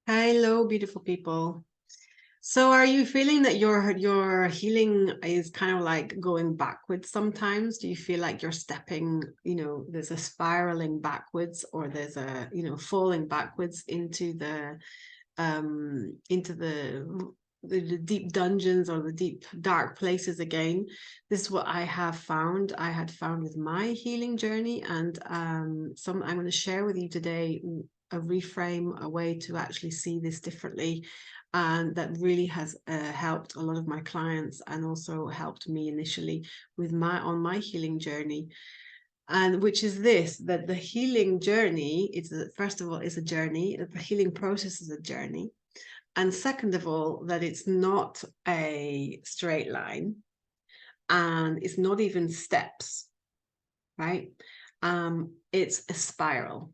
Hello, beautiful people. So are you feeling that your healing is kind of like going backwards sometimes? Do you feel like you're stepping, there's a spiraling backwards, or there's a, falling backwards into the deep dungeons or the deep dark places again? This is what I have found. I had found with my healing journey, and I'm going to share with you today a reframe, a way to actually see this differently, and that really has helped a lot of my clients, and also helped me initially with my healing journey. And which is this, that the healing journey is, first of all, is a journey. The healing process is a journey. And second of all, that it's not a straight line, and it's not even steps, right? It's a spiral.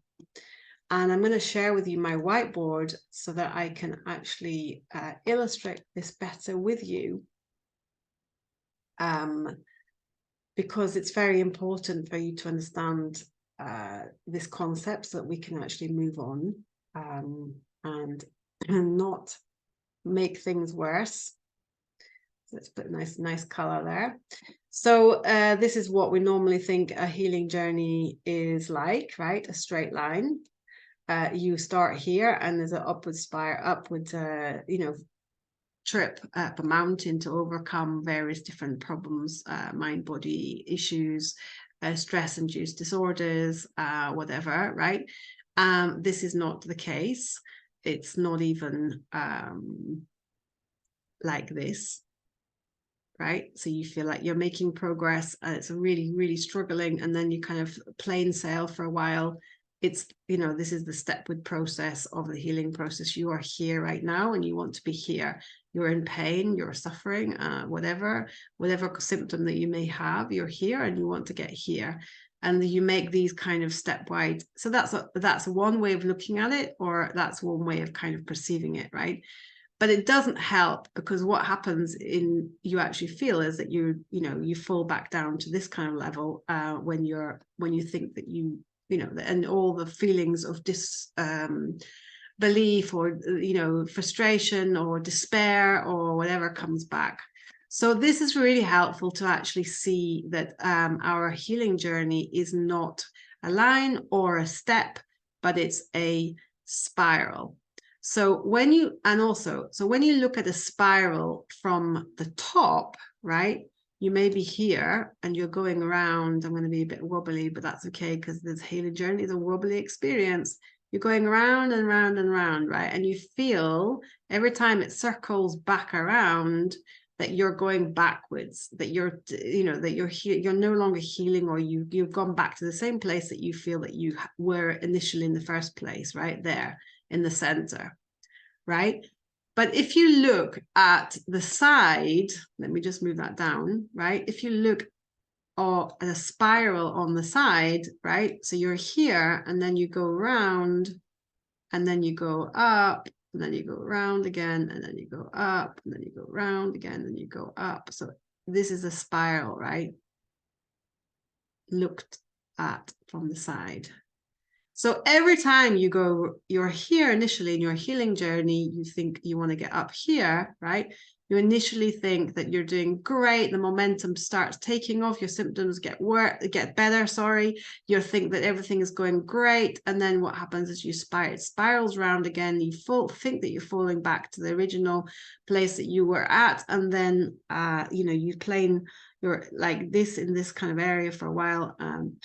And I'm going to share with you my whiteboard so that I can actually illustrate this better with you, because it's very important for you to understand this concept so that we can actually move on, and not make things worse. So let's put a nice color there. So this is what we normally think a healing journey is like, right? A straight line. You start here, and there's an upward trip up a mountain to overcome various different problems, mind body issues, stress-induced disorders, whatever, right? This is not the case. It's not even like this, right? So you feel like you're making progress, and it's really, really struggling, and then you kind of plain sail for a while. It's, this is the stepward process of the healing process. You are here right now, and you want to be here. You're in pain, you're suffering, whatever symptom that you may have, you're here and you want to get here. And you make these kind of stepwise. So that's one way of looking at it, or that's one way of kind of perceiving it, right? But it doesn't help, because what happens you actually feel is that you fall back down to this kind of level when you think that and all the feelings of disbelief, or frustration or despair or whatever comes back. So this is really helpful to actually see that our healing journey is not a line or a step, but it's a spiral. So when you look at a spiral from the top, right, you may be here and you're going around. I'm going to be a bit wobbly, but that's okay, because this healing journey is a wobbly experience. You're going around and round and round, right? And you feel every time it circles back around that you're going backwards, that you're no longer healing, or you've gone back to the same place that you feel that you were initially in the first place, right there in the center, right? But if you look at the side, let me just move that down, right? If you look at a spiral on the side, right? So you're here, and then you go around, and then you go up, and then you go around again, and then you go up, and then you go around again, and you go up. So this is a spiral, right? Looked at from the side. So every time you're here initially in your healing journey, you think you want to get up here, right? You initially think that you're doing great. The momentum starts taking off. Your symptoms get better. You think that everything is going great. And then what happens is it spirals around again. You think that you're falling back to the original place that you were at. And then, you're like this in this kind of area for a while,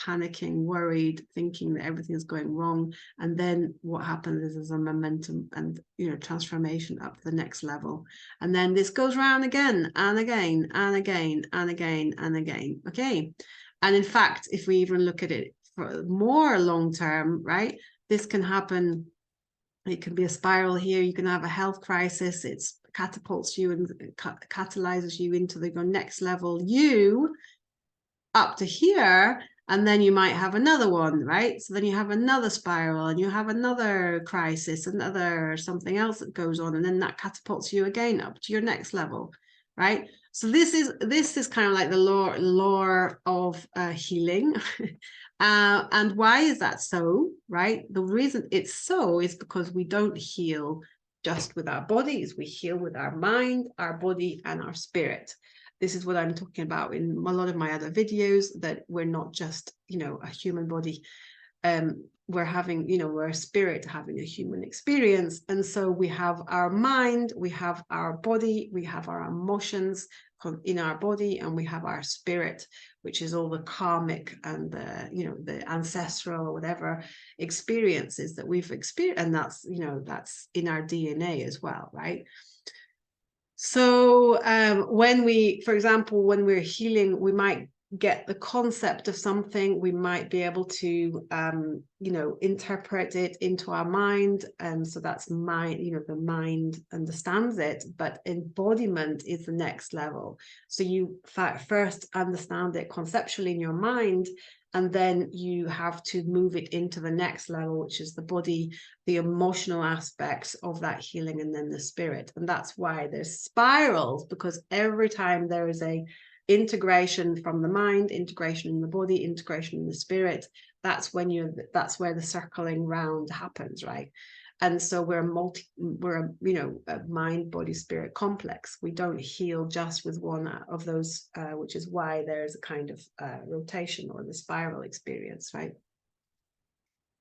panicking, worried, thinking that everything's going wrong. And then what happens is there's a momentum and transformation up to the next level. And then this goes around again and again and again and again and again. Okay. And in fact, if we even look at it for more long term, right, this can happen. It can be a spiral here. You can have a health crisis. It's catapults you and catalyzes you into the next level, up to here, and then you might have another one, right? So then you have another spiral, and you have another crisis, another something else that goes on, and then that catapults you again up to your next level, right? So this is kind of like the lore of healing. And why is that so, right? The reason it's so is because we don't heal just with our bodies. We heal with our mind, our body, and our spirit. This is what I'm talking about in a lot of my other videos, that we're not just, you know, a human body. We're having, you know, we're a spirit having a human experience. And so we have our mind, we have our body, we have our emotions in our body, and we have our spirit, which is all the karmic and the, you know, the ancestral or whatever experiences that we've experienced. And that's, you know, that's in our DNA as well, right? So when we, for example, when we're healing, we might get the concept of something, we might be able to, you know, interpret it into our mind. And so that's mind, you know, the mind understands it, but embodiment is the next level. So you first understand it conceptually in your mind, and then you have to move it into the next level, which is the body, the emotional aspects of that healing, and then the spirit. And that's why there's spirals, because every time there is a integration from the mind, integration in the body, integration in the spirit, that's when that's where the circling round happens, right? And so we're a, you know, a mind, body, spirit complex. We don't heal just with one of those, which is why there's a kind of rotation or the spiral experience, right?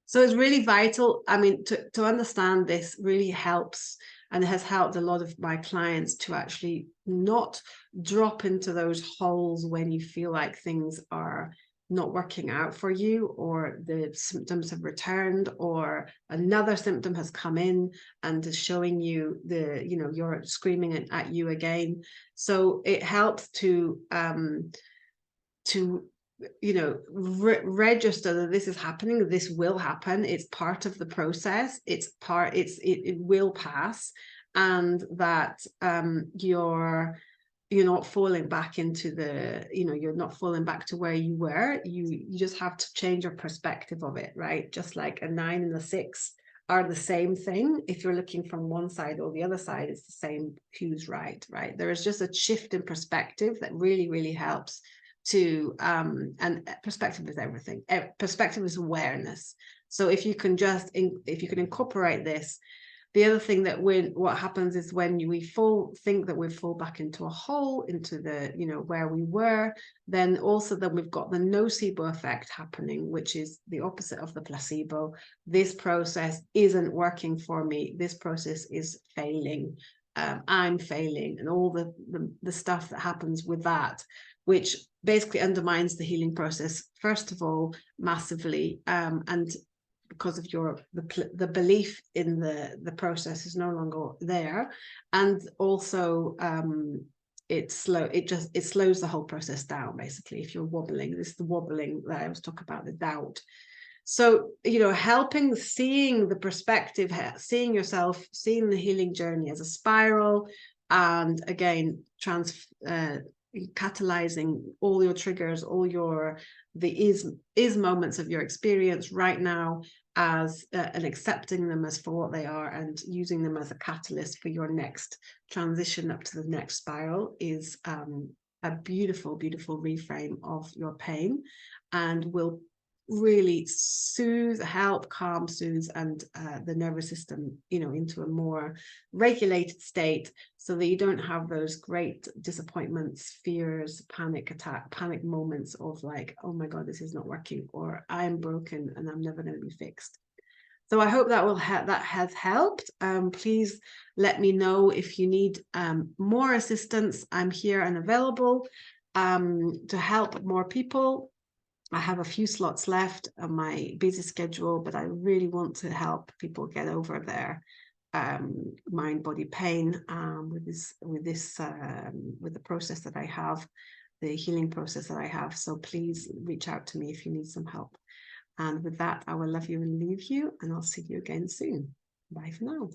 So it's really vital. I mean, to understand this really helps, and it has helped a lot of my clients to actually not drop into those holes when you feel like things are not working out for you, or the symptoms have returned, or another symptom has come in and is showing you the, you know, you're screaming at you again. So it helps to you know, register that this is happening, this will happen, it's part of the process, it will pass, and that you're not falling back into the, you know, you're not falling back to where you were. You just have to change your perspective of it, right? Just like a 9 and a 6 are the same thing. If you're looking from one side or the other side, it's the same who's right? There is just a shift in perspective that really, really helps to, and perspective is everything. Perspective is awareness. So if you can incorporate this. The other thing that what happens is when we think that we fall back into a hole, into the, you know, where we were, then we've got the nocebo effect happening, which is the opposite of the placebo. This process isn't working for me. This process is failing. I'm failing, and all the stuff that happens with that, which basically undermines the healing process, first of all, massively, and because of the belief in the process is no longer there, and also it slows the whole process down. Basically, if you're wobbling, this is the wobbling that I was talking about, the doubt. So, you know, helping, seeing the perspective, seeing yourself, seeing the healing journey as a spiral, and again catalyzing all your triggers, all the is moments of your experience right now, as and accepting them as for what they are, and using them as a catalyst for your next transition up to the next spiral, is a beautiful, beautiful reframe of your pain, and will really help calm, soothe, and the nervous system, you know, into a more regulated state, so that you don't have those great disappointments, fears, panic moments of like, oh my God, this is not working, or I'm broken and I'm never going to be fixed. So I hope that has helped. Please let me know if you need more assistance. I'm here and available to help more people. I have a few slots left on my busy schedule, but I really want to help people get over their mind body pain with the process that I have, the healing process that I have. So please reach out to me if you need some help. And with that, I will love you and leave you, and I'll see you again soon. Bye for now.